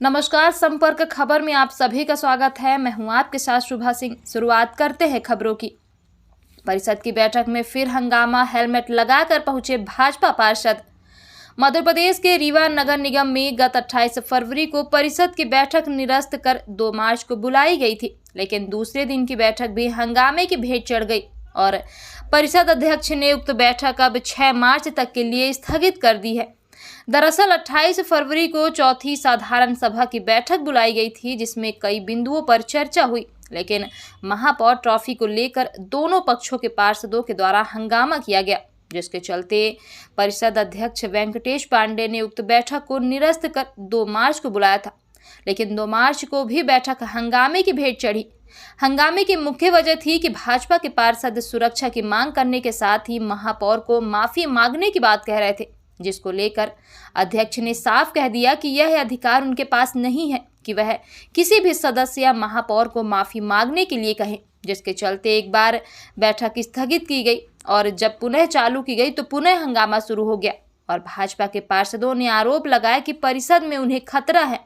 नमस्कार, संपर्क खबर में आप सभी का स्वागत है। मैं हूं आपके साथ शुभा सिंह। शुरुआत करते हैं खबरों की। परिषद की बैठक में फिर हंगामा, हेलमेट लगाकर पहुंचे भाजपा पार्षद। मध्य प्रदेश के रीवा नगर निगम में गत 28 फरवरी को परिषद की बैठक निरस्त कर 2 मार्च को बुलाई गई थी, लेकिन दूसरे दिन की बैठक भी हंगामे की भेंट चढ़ गई और परिषद अध्यक्ष ने उक्त बैठक अब 6 मार्च तक के लिए स्थगित कर दी है। दरअसल 28 फरवरी को चौथी साधारण सभा की बैठक बुलाई गई थी, जिसमें कई बिंदुओं पर चर्चा हुई, लेकिन महापौर ट्रॉफी को लेकर दोनों पक्षों के पार्षदों के द्वारा हंगामा किया गया, जिसके चलते परिषद अध्यक्ष वेंकटेश पांडे ने उक्त बैठक को निरस्त कर 2 मार्च को बुलाया था, लेकिन 2 मार्च को भी बैठक हंगामे की भेंट चढ़ी। हंगामे की मुख्य वजह थी कि भाजपा के पार्षद सुरक्षा की मांग करने के साथ ही महापौर को माफी मांगने की बात कह रहे थे, जिसको लेकर अध्यक्ष ने साफ कह दिया कि यह अधिकार उनके पास नहीं है कि वह किसी भी सदस्य या महापौर को माफी मांगने के लिए कहें, जिसके चलते एक बार बैठक स्थगित की गई और जब पुनः चालू की गई तो पुनः हंगामा शुरू हो गया और भाजपा के पार्षदों ने आरोप लगाया कि परिषद में उन्हें खतरा है।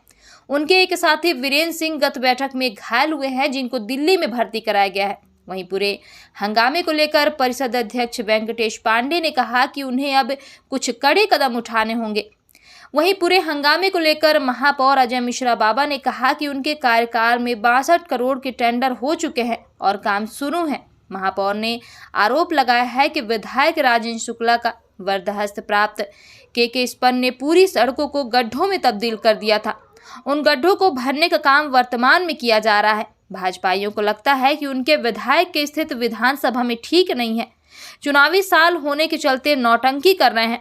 उनके एक साथी वीरेंद्र सिंह गत बैठक में घायल हुए हैं, जिनको दिल्ली में भर्ती कराया गया है। वहीं पूरे हंगामे को लेकर परिषद अध्यक्ष वेंकटेश पांडे ने कहा कि उन्हें अब कुछ कड़े कदम उठाने होंगे। वहीं पूरे हंगामे को लेकर महापौर अजय मिश्रा बाबा ने कहा कि उनके कार्यकाल में 62 करोड़ के टेंडर हो चुके हैं और काम शुरू है। महापौर ने आरोप लगाया है कि विधायक राजेंद्र शुक्ला का वरदहस्त प्राप्त के स्पन ने पूरी सड़कों को गड्ढों में तब्दील कर दिया था। उन गड्ढों को भरने का काम वर्तमान में किया जा रहा है। भाजपाइयों को लगता है कि उनके विधायक की स्थिति विधानसभा में ठीक नहीं है, चुनावी साल होने के चलते नौटंकी कर रहे हैं।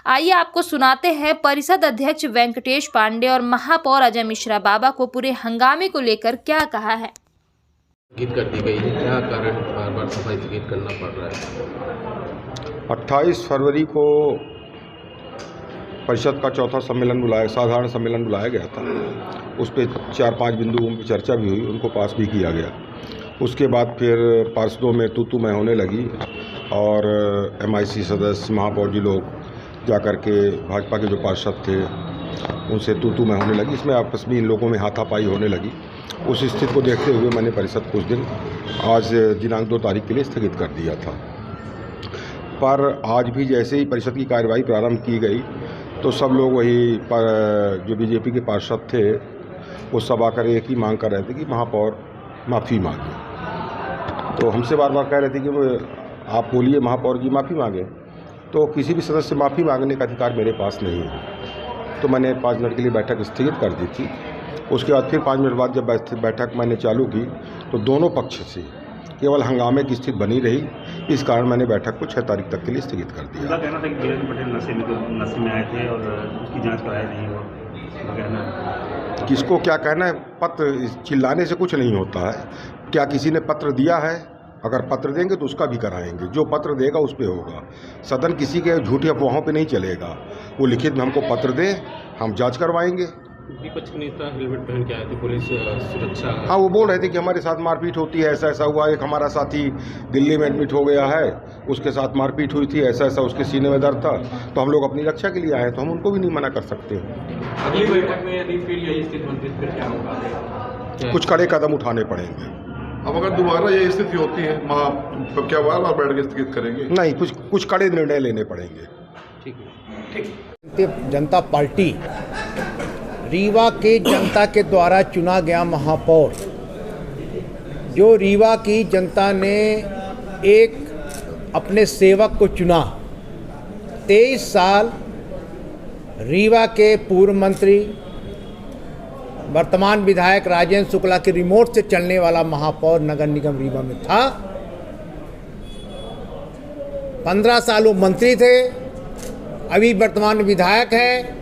आइए आपको सुनाते हैं परिषद अध्यक्ष वेंकटेश पांडे और महापौर अजय मिश्रा बाबा को पूरे हंगामे को लेकर क्या कहा है। स्थगित कर दी गई है, क्या कारण बार बार सभा स्थगित करना पड़ रहा है? 28 फरवरी को परिषद का चौथा साधारण सम्मेलन बुलाया गया था। उस पर 4-5 बिंदुओं पर चर्चा भी हुई, उनको पास भी किया गया। उसके बाद फिर पार्षदों में तू मैं होने लगी और MIC सदस्य महापौर जी लोग जा कर के भाजपा के जो पार्षद थे उनसे तू मैं होने लगी। इसमें आपस में इन लोगों में हाथापाई होने लगी। उस स्थिति को देखते हुए मैंने परिषद कुछ दिन आज दिनांक 2 तारीख के लिए स्थगित कर दिया था। पर आज भी जैसे ही परिषद की कार्यवाही प्रारंभ की गई तो सब लोग वही जो बीजेपी के पार्षद थे वो सब आकर एक ही मांग कर रहे थे कि महापौर माफ़ी मांगे। तो हमसे बार बार कह रहे थे कि आप बोलिए महापौर जी माफ़ी मांगे। तो किसी भी सदस्य से माफ़ी मांगने का अधिकार मेरे पास नहीं है। तो मैंने 5 मिनट के लिए बैठक स्थगित कर दी थी। उसके बाद फिर 5 मिनट बाद जब बैठक मैंने चालू की तो दोनों पक्ष से केवल हंगामे की स्थिति बनी रही। इस कारण मैंने बैठक को 6 तारीख तक के लिए स्थगित कर दिया। उनका कहना था कि वीरेंद्र पटेल नशे में आए थे और उसकी जांच कराई नहीं हो। कहना किसको क्या कहना है? पत्र चिल्लाने से कुछ नहीं होता है। क्या किसी ने पत्र दिया है? अगर पत्र देंगे तो उसका भी कराएंगे। जो पत्र देगा उस पर होगा। सदन किसी के झूठी अफवाहों पे नहीं चलेगा। वो लिखित में हमको पत्र दे, हम जांच करवाएंगे। विपक्ष के नेता हेलमेट पहन के आए थे, पुलिस सुरक्षा। हाँ, वो बोल रहे थे कि हमारे साथ मारपीट होती है, ऐसा ऐसा हुआ। एक हमारा साथी दिल्ली में एडमिट हो गया है, उसके साथ मारपीट हुई थी, ऐसा ऐसा उसके सीने में दर्द था। तो हम लोग अपनी रक्षा के लिए आए, तो हम उनको भी नहीं मना कर सकते। अगली बैठक में यदि फिर यही स्थिति बनती है फिर क्या होगा? कुछ कड़े कदम उठाने पड़ेंगे। अब अगर दोबारा ये स्थिति होती है तो क्या बार बैठक स्थगित करेंगे? नहीं, कुछ कड़े निर्णय लेने पड़ेंगे। ठीक। जनता पार्टी रीवा के जनता के द्वारा चुना गया महापौर, जो रीवा की जनता ने एक अपने सेवक को चुना। 23 साल रीवा के पूर्व मंत्री वर्तमान विधायक राजेंद्र शुक्ला के रिमोट से चलने वाला महापौर नगर निगम रीवा में था। 15 साल वो मंत्री थे, अभी वर्तमान विधायक है।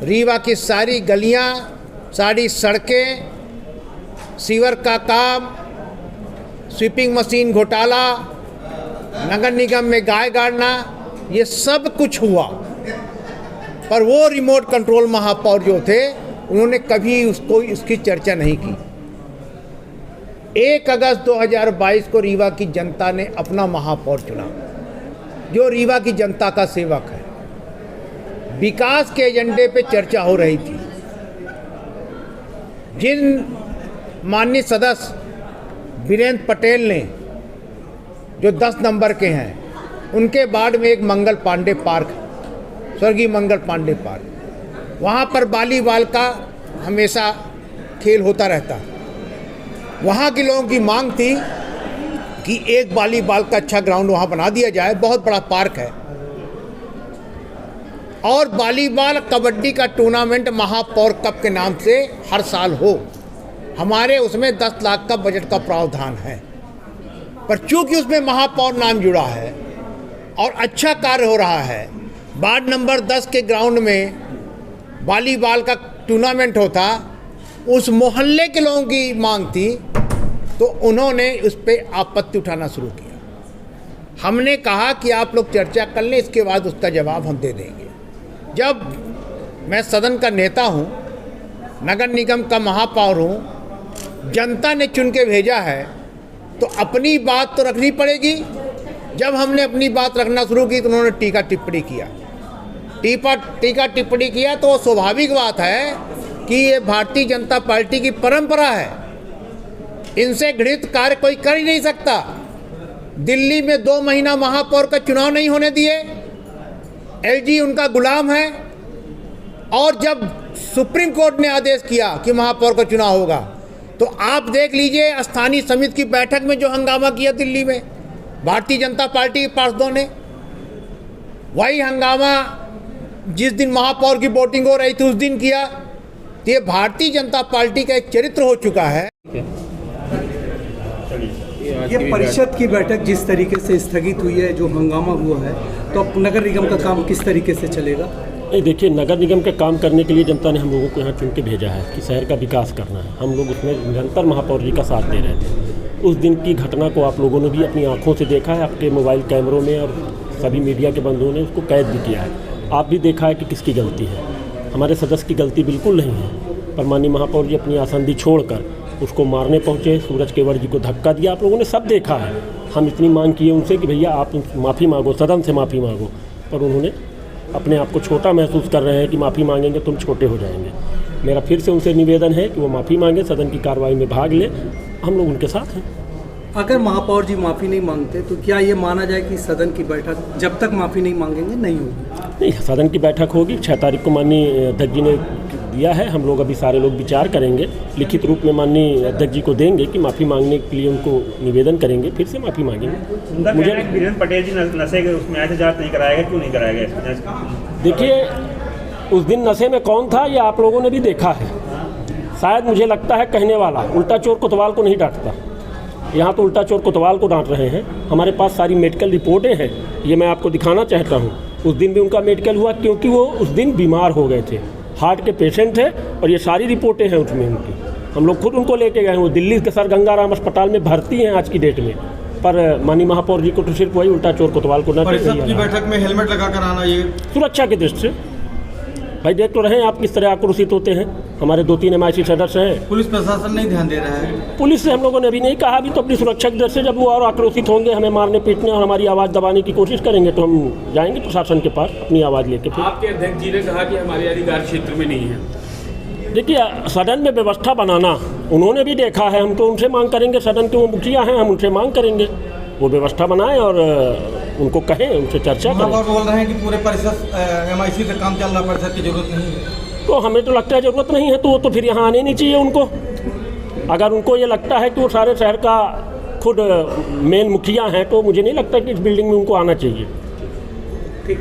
रीवा की सारी गलियां, सारी सड़कें, सीवर का काम, स्वीपिंग मशीन घोटाला, नगर निगम में गाय गाड़ना, ये सब कुछ हुआ। पर वो रिमोट कंट्रोल महापौर जो थे उन्होंने कभी उसकी चर्चा नहीं की। 1 अगस्त 2022 को रीवा की जनता ने अपना महापौर चुना, जो रीवा की जनता का सेवक है। विकास के एजेंडे पे चर्चा हो रही थी, जिन माननीय सदस्य वीरेंद्र पटेल ने जो 10 नंबर के हैं, उनके वार्ड में एक मंगल पांडे पार्क, स्वर्गीय मंगल पांडे पार्क, वहाँ पर वॉलीबॉल का हमेशा खेल होता रहता। वहाँ के लोगों की मांग थी कि एक वॉलीबॉल का अच्छा ग्राउंड वहाँ बना दिया जाए, बहुत बड़ा पार्क है, और वॉलीबॉल कबड्डी का टूर्नामेंट महापौर कप के नाम से हर साल हो। हमारे उसमें 10 लाख का बजट का प्रावधान है, पर चूंकि उसमें महापौर नाम जुड़ा है और अच्छा कार्य हो रहा है, वार्ड नंबर 10 के ग्राउंड में वॉलीबॉल का टूर्नामेंट होता, उस मोहल्ले के लोगों की मांग थी, तो उन्होंने उस पर आपत्ति उठाना शुरू किया। हमने कहा कि आप लोग चर्चा कर लें, इसके बाद उसका जवाब हम दे देंगे। जब मैं सदन का नेता हूँ, नगर निगम का महापौर हूँ, जनता ने चुन के भेजा है, तो अपनी बात तो रखनी पड़ेगी। जब हमने अपनी बात रखना शुरू की तो उन्होंने टीका टिप्पणी किया। टीका टिप्पणी किया तो स्वाभाविक बात है कि ये भारतीय जनता पार्टी की परंपरा है, इनसे घृणित कार्य कोई कर ही नहीं सकता। दिल्ली में 2 महीना महापौर का चुनाव नहीं होने दिए, एलजी उनका गुलाम है, और जब सुप्रीम कोर्ट ने आदेश किया कि महापौर का चुनाव होगा, तो आप देख लीजिए स्थानीय समिति की बैठक में जो हंगामा किया दिल्ली में भारतीय जनता पार्टी के पार्षदों ने, वही हंगामा जिस दिन महापौर की वोटिंग हो रही थी उस दिन किया। तो ये भारतीय जनता पार्टी का एक चरित्र हो चुका है। ये परिषद की बैठक जिस तरीके से स्थगित हुई है, जो हंगामा हुआ है, तो अब नगर निगम का काम किस तरीके से चलेगा? देखिए, नगर निगम के काम करने के लिए जनता ने हम लोगों को यहाँ चुन के भेजा है कि शहर का विकास करना है। हम लोग उसमें निरंतर महापौर जी का साथ दे रहे थे। उस दिन की घटना को आप लोगों ने भी अपनी आंखों से देखा है, आपके मोबाइल कैमरों में, और सभी मीडिया के बंधुओं ने उसको कैद भी किया है। आप भी देखा है कि किसकी गलती है। हमारे सदस्य की गलती बिल्कुल नहीं है, पर माननीय महापौर जी अपनी आसंदी छोड़कर उसको मारने पहुँचे, सूरज केवड़ जी को धक्का दिया। आप लोगों ने सब देखा है। हम इतनी मांग किए उनसे कि भैया आप माफ़ी मांगो, सदन से माफ़ी मांगो, पर उन्होंने अपने आप को छोटा महसूस कर रहे हैं कि माफ़ी मांगेंगे तुम छोटे हो जाएंगे। मेरा फिर से उनसे निवेदन है कि वो माफ़ी मांगे, सदन की कार्रवाई में भाग ले, हम लोग उनके साथ हैं। अगर महापौर जी माफ़ी नहीं मांगते तो क्या ये माना जाए कि सदन की बैठक जब तक माफ़ी नहीं मांगेंगे नहीं होगी? नहीं, सदन की बैठक होगी। 6 तारीख को माननीय अध्यक्ष जी ने दिया है। हम लोग अभी सारे लोग विचार करेंगे, लिखित रूप में माननीय अध्यक्ष जी को देंगे कि माफ़ी मांगने के लिए उनको निवेदन करेंगे, फिर से माफ़ी मांगेंगे। मुझे वीरेंद्र पटेल जी नशे के उसमें ऐसे जांच नहीं कराएगा, क्यों नहीं कराएगा? देखिए, उस दिन नशे में कौन था ये आप लोगों ने भी देखा है। शायद मुझे लगता है कहने वाला उल्टा चोर कोतवाल को नहीं डांटता, यहाँ तो उल्टा चोर कोतवाल को डांट रहे हैं। हमारे पास सारी मेडिकल रिपोर्टें हैं, ये मैं आपको दिखाना चाहता हूँ। उस दिन भी उनका मेडिकल हुआ क्योंकि वो उस दिन बीमार हो गए थे, हार्ट के पेशेंट थे, और ये सारी रिपोर्टें हैं उसमें उनकी। हम लोग खुद उनको लेके गए। वो दिल्ली के सर गंगाराम अस्पताल में भर्ती हैं आज की डेट में, पर माननीय महापौर जी को तो सिर्फ वही उल्टा चोर कोतवाल को परिषद की बैठक में हेलमेट लगा कर आना, ये सुरक्षा की दृष्टि से। भाई देख तो रहे हैं आप किस तरह आक्रोशित होते हैं। हमारे 2-3 MIC सदस्य हैं। पुलिस प्रशासन नहीं ध्यान दे रहा है। पुलिस से हम लोगों ने अभी नहीं कहा, अभी तो अपनी सुरक्षा की दृष्टि से जब वो और आक्रोशित होंगे, हमें मारने पीटने और हमारी आवाज़ दबाने की कोशिश करेंगे, तो हम जाएंगे प्रशासन के पास अपनी आवाज़ लेके। फिर आपके अध्यक्ष जी ने कहा कि हमारे अधिकार क्षेत्र में नहीं है। देखिए, सदन में व्यवस्था बनाना उन्होंने भी देखा है। हम तो उनसे मांग करेंगे, सदन के वो मुखिया हैं, हम उनसे मांग करेंगे वो व्यवस्था बनाएं और उनको कहें, उनसे चर्चा करें। बोल रहे हैं कि पूरे परिषद MIC से काम चल रहा, परिषद की जरूरत नहीं है। तो हमें तो लगता है ज़रूरत नहीं है, तो वो तो फिर यहाँ आने नहीं चाहिए उनको। अगर उनको ये लगता है कि वो सारे शहर का खुद मेन मुखिया हैं, तो मुझे नहीं लगता कि इस बिल्डिंग में उनको आना चाहिए। ठीक।